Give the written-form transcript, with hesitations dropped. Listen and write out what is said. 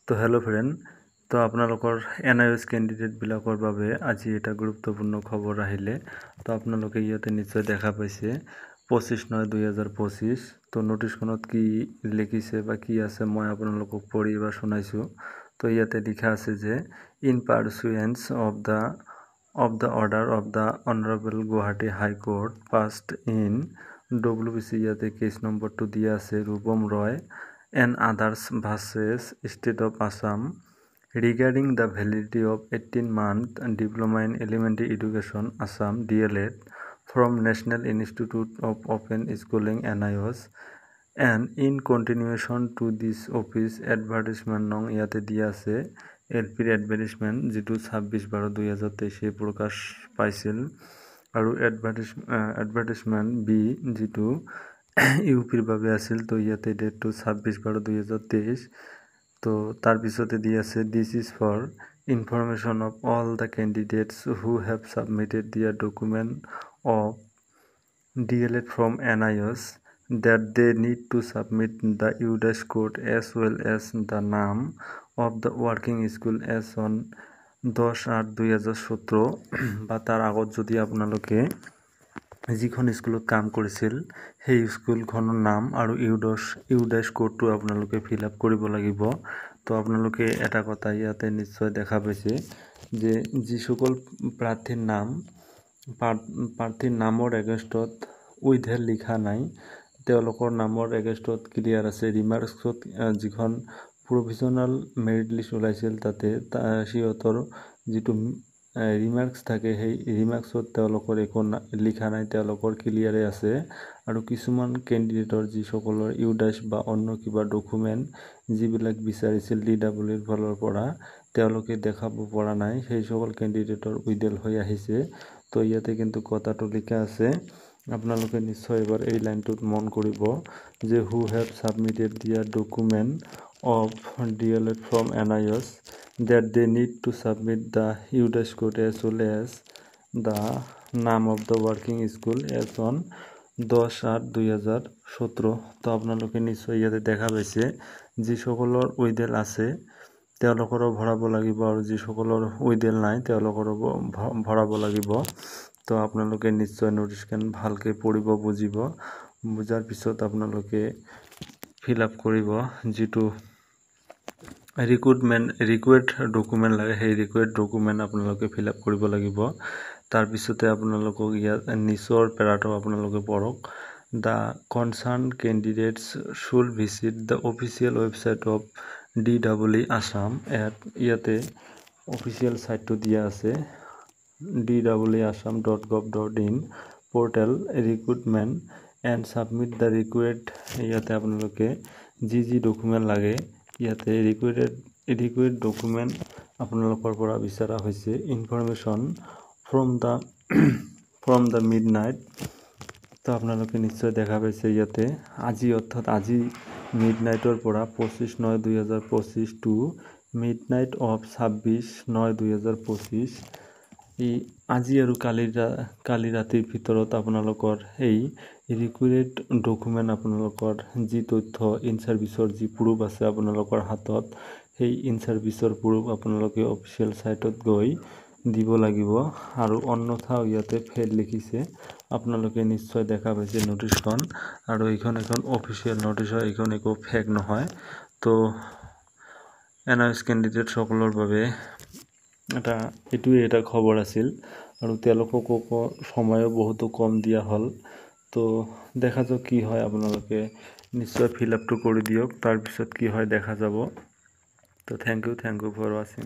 তো hello' friend, তো আপোনালোকৰ NIOS কেণ্ডিডেটবিলাকৰ বাবে আজি এটা গুৰুত্বপূৰ্ণ খবৰ আহিলে। তো আপোনালোকে ইয়াতে নিশ্চয় দেখা পাইছে 25/9/2025। তো নোটিছখনত কি লিখিছে বা কি আছে মই আপোনালোকক পঢ়ি বা শুনাইছোঁ। তো ইয়াতে লিখা আছে যে in pursuance of the order of the honourable Guwahati high court passed in WBC, ইয়াতে কেছ নম্বৰটো দিয়া আছে ৰূপম ৰয় and others versus State of Assam regarding the validity of 18-month diploma in elementary education Assam DLED from National Institute of Open Schooling NIOS and in continuation to this office advertisement নং ইয়াতে দিয়া আছে LPৰ advertisement যেটো 26/12/2023 প্ৰকাশ পাইছিল আৰু advertisement B যেটো ইউপিৰ বাবে আছিল। তো ইয়াতে ডেটটো 26/12/2023। তো তাৰ পিছতে দি আছে this is for information of all the candidates who have submitted their document of DLED from NIOS that they need to submit the UDAS code as well as the name of the working school as on 10/8/2017 বা তাৰ আগত যদি আপোনালোকে যিখন স্কুলত কাম কৰিছিল সেই স্কুলখনৰ নাম আৰু ইউডাছ কোডটো আপোনালোকে ফিল আপ কৰিব লাগিব। তো আপোনালোকে এটা কথা ইয়াতে নিশ্চয় দেখা পাইছে যে যিসকল প্ৰাৰ্থীৰ নামৰ এগেইনষ্টত উইথহেল্ড লিখা নাই তেওঁলোকৰ নামৰ এগেইনষ্টত ক্লিয়াৰ আছে। ৰিমাৰ্কছত যিখন প্ৰভিজনেল মেৰিট লিষ্ট ওলাইছিল তাতে সিহঁতৰ যিটো ৰিমাৰ্কছ থাকে সেই ৰিমাৰ্কছত তেওঁলোকৰ একো লিখা নাই, তেওঁলোকৰ ক্লিয়াৰে আছে। আৰু কিছুমান কেণ্ডিডেটৰ যিসকলৰ ইউডাছ বা অন্য কিবা ডকুমেণ্ট যিবিলাক বিচাৰিছিল DWৰ ফালৰ পৰা তেওঁলোকে দেখাব পৰা নাই, সেই সকল কেণ্ডিডেটৰ উইথহেল্ড হৈ আহিছে। তো ইয়াতে কিন্তু কথাটো লিখা আছে, আপোনালোকে নিশ্চয় এবাৰ এই লাইনটোত মন কৰিব যে হু have submitted their document of DLED from NIOS that they need to submit the UDAS code as well as the name of the working school as on 10/8/2017। তো আপোনালোকে নিশ্চয় ইয়াতে দেখা পাইছে যিসকলৰ উইথহেল্ড আছে তেওঁলোকৰো ভৰাব লাগিব আৰু যিসকলৰ উইথহেল্ড নাই তেওঁলোকৰো ভৰাব লাগিব। তো আপোনালোকে নিশ্চয় নোটিছখন ভালকৈ পঢ়িব, বুজাৰ পিছত আপোনালোকে ফিল আপ কৰিব। যিটো ৰিকুৱেৰ্ড ডকুমেণ্ট লাগে সেই ৰিকুৱেৰ্ড ডকুমেণ্ট আপোনালোকে ফিল আপ কৰিব লাগিব। তাৰপিছতে আপোনালোকক ইয়াত নিচৰ পেৰাটো আপোনালোকে পঢ়ক। The concern candidates should visit the official website of DEE Assam ইয়াতে অফিচিয়েল ছাইটটো দিয়া আছে DEEAssam.gov.in portal recruitment and submit the required. ইয়াতে আপোনালোকে যি ডকুমেণ্ট লাগে ইয়াতে ৰিকুৱেৰ্ড ডকুমেণ্ট আপোনালোকৰ পৰা বিচৰা হৈছে। Information from the midnight. তো আপোনালোকে নিশ্চয় দেখা পাইছে ইয়াতে আজি অৰ্থাৎ আজি মিডনাইটৰ পৰা 25/9/2025 টু মিডনাইট অফ 26/9/2025 আজি আৰু কালি ৰাতিৰ ভিতৰত আপোনালোকৰ এই ৰিকুৱেৰ্ড ডকুমেণ্ট আপোনালোকৰ যি তথ্য ইন ছাৰ্ভিচৰ যি প্ৰুফ আছে আপোনালোকৰ হাতত সেই ইন ছাৰ্ভিচৰ প্ৰুফ আপোনালোকে অফিচিয়েল ছাইটত গৈ দিব লাগিব। আৰু অন্যথা ইয়াতে ফেল লিখিছে, আপোনালোকে নিশ্চয় দেখা পাইছে নোটিছখন। আৰু এইখন এখন অফিচিয়েল নোটিছ হয়, এইখন একো ফেক নহয়। তো NIOS কেণ্ডিডেট সকলৰ বাবে এইটোৱে এটা খবৰ আছিল আৰু তেওঁলোককো সময়ো বহুতো কম দিয়া হ'ল। তো দেখা যাওক কি হয়, আপোনালোকে নিশ্চয় ফিল আপটো কৰি দিয়ক, তাৰপিছত কি হয় দেখা যাব। তো থেংক ইউ ফৰ ৱাচিং।